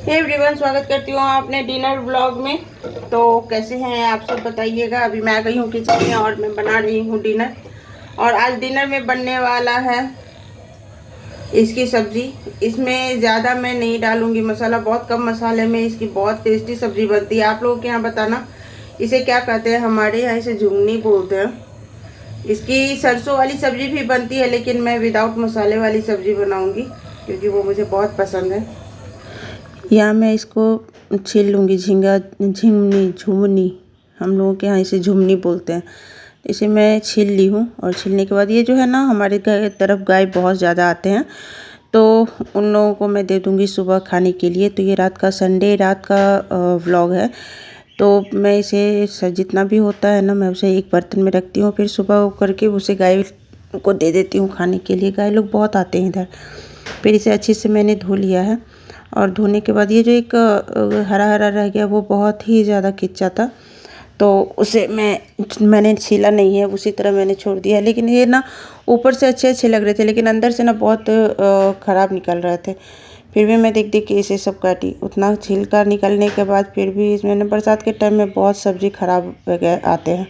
Hey everyone, स्वागत करती हूँ अपने डिनर व्लॉग में। तो कैसे हैं आप सब बताइएगा। अभी मैं आ गई हूँ किचन में और मैं बना रही हूँ डिनर। और आज डिनर में बनने वाला है इसकी सब्जी। इसमें ज़्यादा मैं नहीं डालूंगी मसाला, बहुत कम मसाले में इसकी बहुत टेस्टी सब्जी बनती है। आप लोगों के यहाँ बताना इसे क्या कहते हैं। हमारे यहाँ इसे झुंगनी बोलते हैं। इसकी सरसों वाली सब्जी भी बनती है, लेकिन मैं विदाउट मसाले वाली सब्जी बनाऊंगी क्योंकि वो मुझे बहुत पसंद है। यहाँ मैं इसको छील लूँगी। झुमनी हम लोगों के यहाँ इसे झुमनी बोलते हैं। इसे मैं छील ली हूँ और छीलने के बाद ये जो है ना, हमारे घर तरफ गाय बहुत ज़्यादा आते हैं, तो उन लोगों को मैं दे दूँगी सुबह खाने के लिए। तो ये रात का संडे रात का व्लॉग है। तो मैं इसे जितना भी होता है ना, मैं उसे एक बर्तन में रखती हूँ, फिर सुबह करके उसे गाय को दे देती हूँ खाने के लिए। गाय लोग बहुत आते हैं इधर। फिर इसे अच्छे से मैंने धो लिया है और धोने के बाद ये जो एक हरा हरा रह गया वो बहुत ही ज़्यादा किच्चा था, तो उसे मैंने छीला नहीं है, उसी तरह मैंने छोड़ दिया है। लेकिन ये ना ऊपर से अच्छे अच्छे लग रहे थे, लेकिन अंदर से ना बहुत ख़राब निकल रहे थे। फिर भी मैं देख देख के इसे सब काटी। उतना छिलका निकलने के बाद फिर भी इसमें बरसात के टाइम में बहुत सब्ज़ी ख़राब वगैरह आते हैं।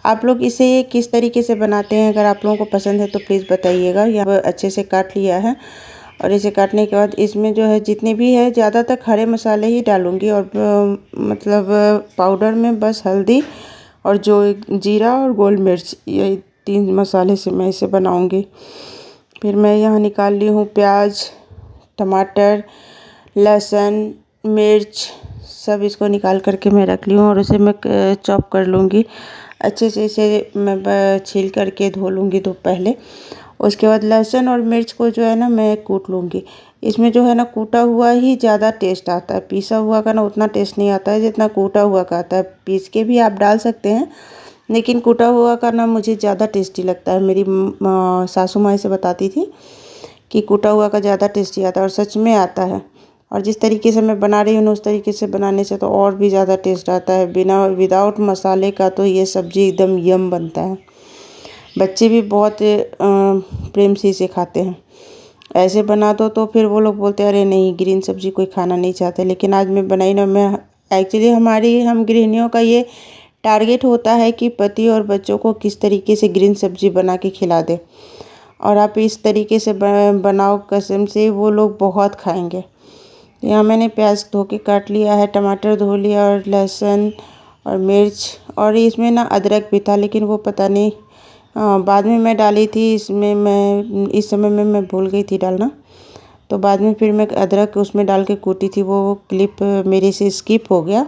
आप लोग इसे किस तरीके से बनाते हैं, अगर आप लोगों को पसंद है तो प्लीज़ बताइएगा। यहाँ अच्छे से काट लिया है और इसे काटने के बाद इसमें जो है जितने भी है ज़्यादातर खड़े मसाले ही डालूँगी। और मतलब पाउडर में बस हल्दी और जो जीरा और गोल मिर्च, ये 3 मसाले से मैं इसे बनाऊँगी। फिर मैं यहाँ निकाल ली हूँ प्याज, टमाटर, लहसुन, मिर्च, सब इसको निकाल करके मैं रख ली हूँ और इसे मैं चॉप कर लूँगी अच्छे से। इसे मैं छील करके धो लूँगी तो पहले। उसके बाद लहसुन और मिर्च को जो है ना मैं कूट लूँगी। इसमें जो है ना कूटा हुआ ही ज़्यादा टेस्ट आता है, पीसा हुआ का ना उतना टेस्ट नहीं आता है जितना कूटा हुआ का आता है। पीस के भी आप डाल सकते हैं, लेकिन कूटा हुआ का ना मुझे ज़्यादा टेस्टी लगता है। मेरी सासू माँ इसे बताती थी कि कूटा हुआ का ज़्यादा टेस्टी आता है, और सच में आता है। और जिस तरीके से मैं बना रही हूँ उस तरीके से बनाने से तो और भी ज़्यादा टेस्ट आता है। विदाउट मसाले का तो ये सब्ज़ी एकदम यम बनता है। बच्चे भी बहुत प्रेम से इसे खाते हैं। ऐसे बना दो तो फिर वो लोग बोलते हैं अरे नहीं, ग्रीन सब्ज़ी कोई खाना नहीं चाहते। लेकिन आज मैं बनाई ना, मैं एक्चुअली हम गृहिणियों का ये टारगेट होता है कि पति और बच्चों को किस तरीके से ग्रीन सब्ज़ी बना के खिला दे। और आप इस तरीके से बनाओ, कसम से वो लोग बहुत खाएंगे। यहाँ मैंने प्याज धो के काट लिया है, टमाटर धो लिया और लहसुन और मिर्च, और इसमें ना अदरक भी था, लेकिन वो पता नहीं बाद में मैं डाली थी। इस समय में मैं भूल गई थी डालना, तो बाद में फिर मैं अदरक उसमें डाल के कूटी थी। वो क्लिप मेरे से स्किप हो गया,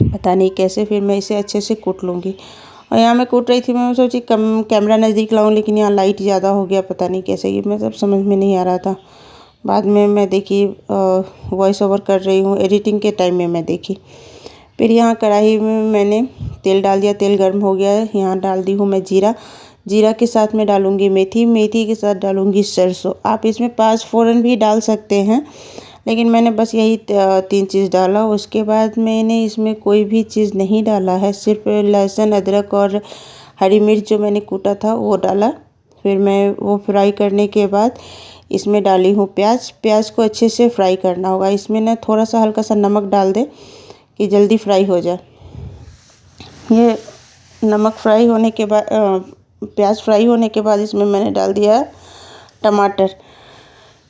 पता नहीं कैसे। फिर मैं इसे अच्छे से कूट लूँगी। और यहाँ मैं कूट रही थी, मैं सोची कैमरा नज़दीक लाऊं, लेकिन यहाँ लाइट ज़्यादा हो गया, पता नहीं कैसे, ये मैं सब समझ में नहीं आ रहा था। बाद में मैं देखी वॉइस ओवर कर रही हूँ, एडिटिंग के टाइम में मैं देखी। फिर यहाँ कढ़ाई में मैंने तेल डाल दिया, तेल गर्म हो गया है। यहाँ डाल दी हूँ मैं जीरा। जीरा के साथ में डालूँगी मेथी, मेथी के साथ डालूँगी सरसों। आप इसमें 5 फोरन भी डाल सकते हैं, लेकिन मैंने बस यही 3 चीज़ डाला। उसके बाद मैंने इसमें कोई भी चीज़ नहीं डाला है, सिर्फ लहसुन, अदरक और हरी मिर्च जो मैंने कूटा था वो डाला। फिर मैं वो फ्राई करने के बाद इसमें डाली हूँ प्याज। प्याज को अच्छे से फ्राई करना होगा। इसमें ना थोड़ा सा हल्का सा नमक डाल दे कि जल्दी फ्राई हो जाए। ये नमक फ्राई होने के बाद प्याज फ्राई होने के बाद इसमें मैंने डाल दिया टमाटर।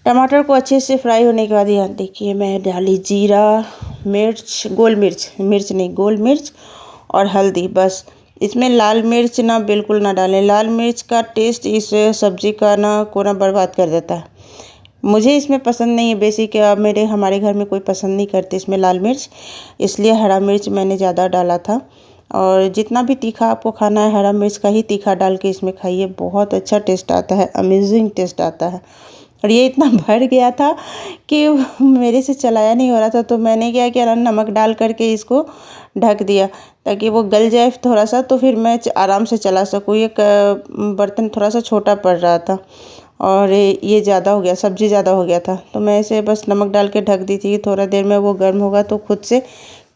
टमाटर को अच्छे से फ्राई होने के बाद यहाँ देखिए मैं डाली जीरा, मिर्च, मिर्च नहीं, गोल मिर्च और हल्दी। बस इसमें लाल मिर्च ना बिल्कुल ना डालें। लाल मिर्च का टेस्ट इस सब्ज़ी का ना कोना बर्बाद कर देता है। मुझे इसमें पसंद नहीं है, बेसिक हमारे घर में कोई पसंद नहीं करते इसमें लाल मिर्च, इसलिए हरा मिर्च मैंने ज़्यादा डाला था। और जितना भी तीखा आपको खाना है, हरा मिर्च का ही तीखा डाल के इसमें खाइए, बहुत अच्छा टेस्ट आता है, अमेजिंग टेस्ट आता है। और ये इतना भर गया था कि मेरे से चलाया नहीं हो रहा था, तो मैंने क्या किया, नमक डाल करके इसको ढक दिया ताकि वो गल जाए थोड़ा सा, तो फिर मैं आराम से चला सकूँ। ये बर्तन थोड़ा सा छोटा पड़ रहा था और ये ज़्यादा हो गया, सब्ज़ी ज़्यादा हो गया था, तो मैं इसे बस नमक डाल के ढक दी थी। थोड़ा देर में वो गर्म होगा तो खुद से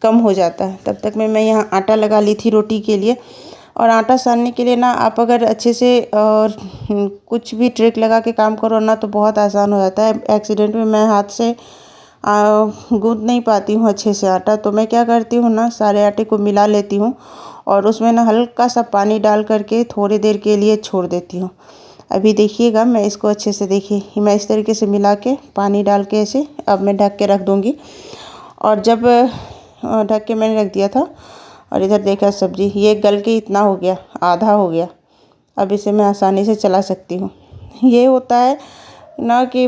कम हो जाता है। तब तक में मैं यहाँ आटा लगा ली थी रोटी के लिए। और आटा सानने के लिए ना आप अगर अच्छे से और कुछ भी ट्रिक लगा के काम करो ना तो बहुत आसान हो जाता है। एक्सीडेंट में मैं हाथ से गूँथ नहीं पाती हूँ अच्छे से आटा, तो मैं क्या करती हूँ ना, सारे आटे को मिला लेती हूँ और उसमें ना हल्का सा पानी डाल करके थोड़ी देर के लिए छोड़ देती हूँ। अभी देखिएगा, मैं इसको अच्छे से, देखिए मैं इस तरीके से मिला के पानी डाल के ऐसे अब मैं ढक के रख दूँगी। और जब ढक के मैंने रख दिया था और इधर देखा सब्ज़ी ये गल के इतना हो गया, आधा हो गया। अब इसे मैं आसानी से चला सकती हूँ। ये होता है ना कि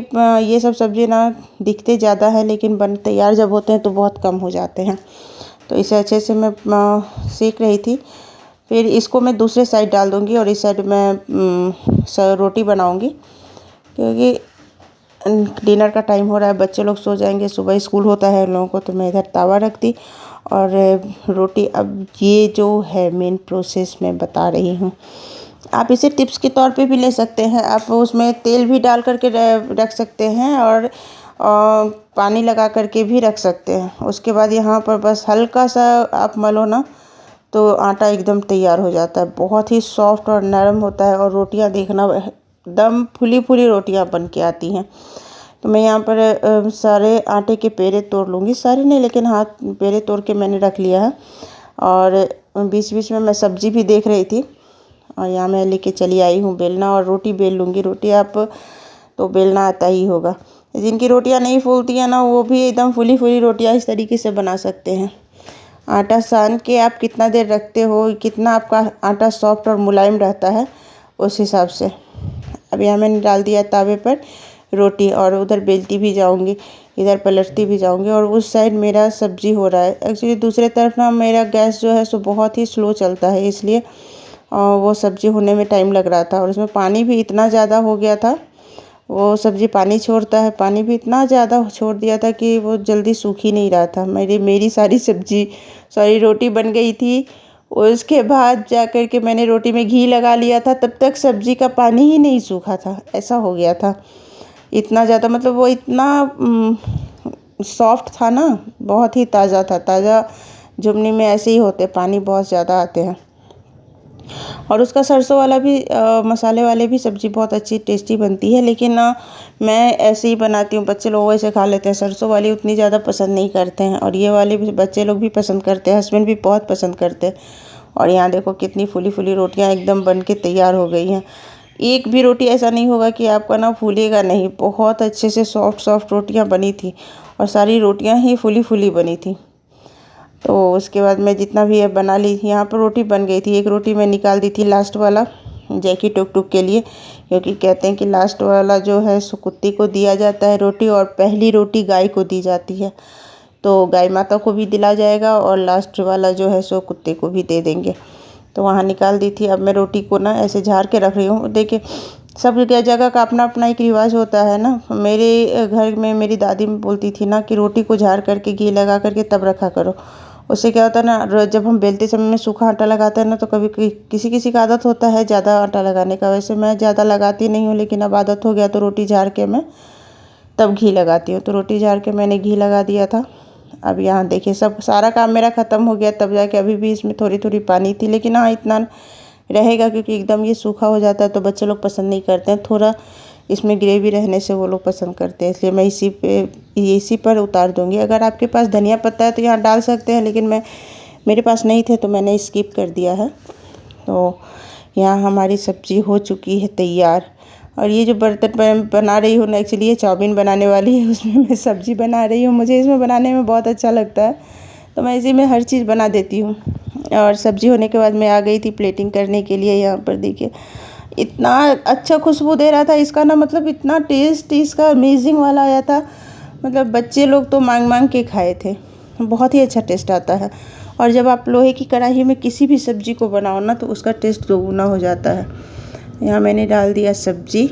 ये सब सब्ज़ी ना दिखते ज़्यादा है लेकिन बन तैयार जब होते हैं तो बहुत कम हो जाते हैं। तो इसे अच्छे से मैं सेक रही थी। फिर इसको मैं दूसरे साइड डाल दूँगी और इस साइड मैं रोटी बनाऊँगी, क्योंकि डिनर का टाइम हो रहा है, बच्चे लोग सो जाएंगे, सुबह स्कूल होता है उन लोगों को। तो मैं इधर तवा रख दी और रोटी। अब ये जो है मेन प्रोसेस मैं बता रही हूँ, आप इसे टिप्स के तौर पे भी ले सकते हैं। आप उसमें तेल भी डाल करके रख सकते हैं और पानी लगा करके भी रख सकते हैं। उसके बाद यहाँ पर बस हल्का सा आप मलो ना तो आटा एकदम तैयार हो जाता है। बहुत ही सॉफ्ट और नरम होता है और रोटियाँ देखना एकदम फुली फुली रोटियाँ बन के आती हैं। तो मैं यहाँ पर सारे आटे के पेड़े तोड़ लूँगी, सारे नहीं लेकिन हाथ पेड़े तोड़ के मैंने रख लिया है। और बीच बीच में मैं सब्ज़ी भी देख रही थी और यहाँ मैं लेके चली आई हूँ बेलना और रोटी बेल लूँगी। रोटी आप तो बेलना आता ही होगा। जिनकी रोटियाँ नहीं फूलती हैं ना, वो भी एकदम फुली फुली रोटियाँ इस तरीके से बना सकते हैं। आटा सान के आप कितना देर रखते हो, कितना आपका आटा सॉफ्ट और मुलायम रहता है, उस हिसाब से। अब यहाँ मैंने डाल दिया तावे पर रोटी और उधर बेलती भी जाऊँगी, इधर पलटती भी जाऊँगी। और उस साइड मेरा सब्जी हो रहा है। एक्चुअली दूसरे तरफ ना मेरा गैस जो है सो बहुत ही स्लो चलता है, इसलिए वो सब्जी होने में टाइम लग रहा था। और उसमें पानी भी इतना ज़्यादा हो गया था, वो सब्ज़ी पानी छोड़ता है, पानी भी इतना ज़्यादा छोड़ दिया था कि वो जल्दी सूख ही नहीं रहा था। मेरी सारी रोटी बन गई थी। उसके बाद जा कर के मैंने रोटी में घी लगा लिया था, तब तक सब्ज़ी का पानी ही नहीं सूखा था। ऐसा हो गया था, इतना ज़्यादा, मतलब वो इतना सॉफ्ट था ना, बहुत ही ताज़ा था। ताज़ा जुमनी में ऐसे ही होते, पानी बहुत ज़्यादा आते हैं। और उसका सरसों वाला भी मसाले वाले भी सब्ज़ी बहुत अच्छी टेस्टी बनती है, लेकिन मैं ऐसे ही बनाती हूँ। बच्चे लोग वैसे खा लेते हैं, सरसों वाली उतनी ज़्यादा पसंद नहीं करते हैं। और ये वाली भी बच्चे लोग भी पसंद करते हैं, हस्बैंड भी बहुत पसंद करते हैं। और यहाँ देखो कितनी फूली फूली रोटियाँ एकदम बन के तैयार हो गई हैं। एक भी रोटी ऐसा नहीं होगा कि आपका ना फूलेगा नहीं, बहुत अच्छे से सॉफ्ट रोटियाँ बनी थी और सारी रोटियाँ ही फूली फूली बनी थी। तो उसके बाद मैं जितना भी बना ली, यहाँ पर रोटी बन गई थी। एक रोटी मैं निकाल दी थी, लास्ट वाला जैकी टुक टुक के लिए, क्योंकि कहते हैं कि लास्ट वाला जो है सो कुत्ती को दिया जाता है रोटी और पहली रोटी गाय को दी जाती है। तो गाय माता को भी दिला जाएगा और लास्ट वाला जो है सो कुत्ते को भी दे देंगे। तो वहाँ निकाल दी थी। अब मैं रोटी को ना ऐसे झाड़ के रख रही हूँ। देखिए सब जगह का अपना अपना एक रिवाज होता है ना। मेरे घर में मेरी दादी बोलती थी ना कि रोटी को झाड़ करके घी लगा करके तब रखा करो। उससे क्या होता है ना, जब हम बेलते समय में सूखा आटा लगाते हैं ना, तो कभी किसी किसी का आदत होता है ज़्यादा आटा लगाने का। वैसे मैं ज़्यादा लगाती नहीं हूँ, लेकिन अब आदत हो गया तो रोटी झाड़ के मैं तब घी लगाती हूँ। तो रोटी झाड़ के मैंने घी लगा दिया था। अब यहाँ देखिए सब सारा काम मेरा ख़त्म हो गया, तब जाके अभी भी इसमें थोड़ी थोड़ी पानी थी, लेकिन हाँ इतना रहेगा क्योंकि एकदम ये सूखा हो जाता है तो बच्चे लोग पसंद नहीं करते हैं। थोड़ा इसमें ग्रेवी रहने से वो लोग पसंद करते हैं, इसलिए मैं इसी पर उतार दूँगी। अगर आपके पास धनिया पत्ता है तो यहाँ डाल सकते हैं, लेकिन मेरे पास नहीं थे तो मैंने स्किप कर दिया है। तो यहाँ हमारी सब्ज़ी हो चुकी है तैयार। और ये जो बर्तन मैं बना रही हूँ ना, एक्चुअली ये चाउमीन बनाने वाली है, उसमें मैं सब्ज़ी बना रही हूँ। मुझे इसमें बनाने में बहुत अच्छा लगता है, तो मैं इसी में हर चीज़ बना देती हूँ। और सब्ज़ी होने के बाद मैं आ गई थी प्लेटिंग करने के लिए। यहाँ पर देखिए इतना अच्छा खुशबू दे रहा था इसका ना, मतलब इतना टेस्ट इसका अमेजिंग वाला आया था। मतलब बच्चे लोग तो मांग मांग के खाए थे, बहुत ही अच्छा टेस्ट आता है। और जब आप लोहे की कढ़ाई में किसी भी सब्ज़ी को बनाओ ना, तो उसका टेस्ट दोगुना हो जाता है। यहाँ मैंने डाल दिया सब्ज़ी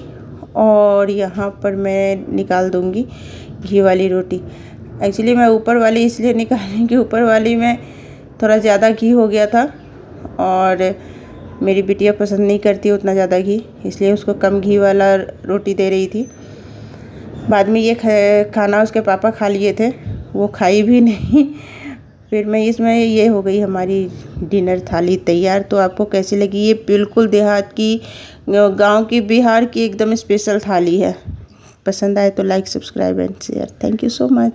और यहाँ पर मैं निकाल दूँगी घी वाली रोटी। एक्चुअली मैं ऊपर वाली इसलिए निकाली कि ऊपर वाली में थोड़ा ज़्यादा घी हो गया था और मेरी बिटिया पसंद नहीं करती उतना ज़्यादा घी, इसलिए उसको कम घी वाला रोटी दे रही थी। बाद में ये खाना उसके पापा खा लिए थे, वो खाई भी नहीं। फिर मैं इसमें ये हो गई हमारी डिनर थाली तैयार। तो आपको कैसी लगी? ये बिल्कुल देहात की, गांव की, बिहार की एकदम स्पेशल थाली है। पसंद आए तो like, subscribe and share. Thank you so much.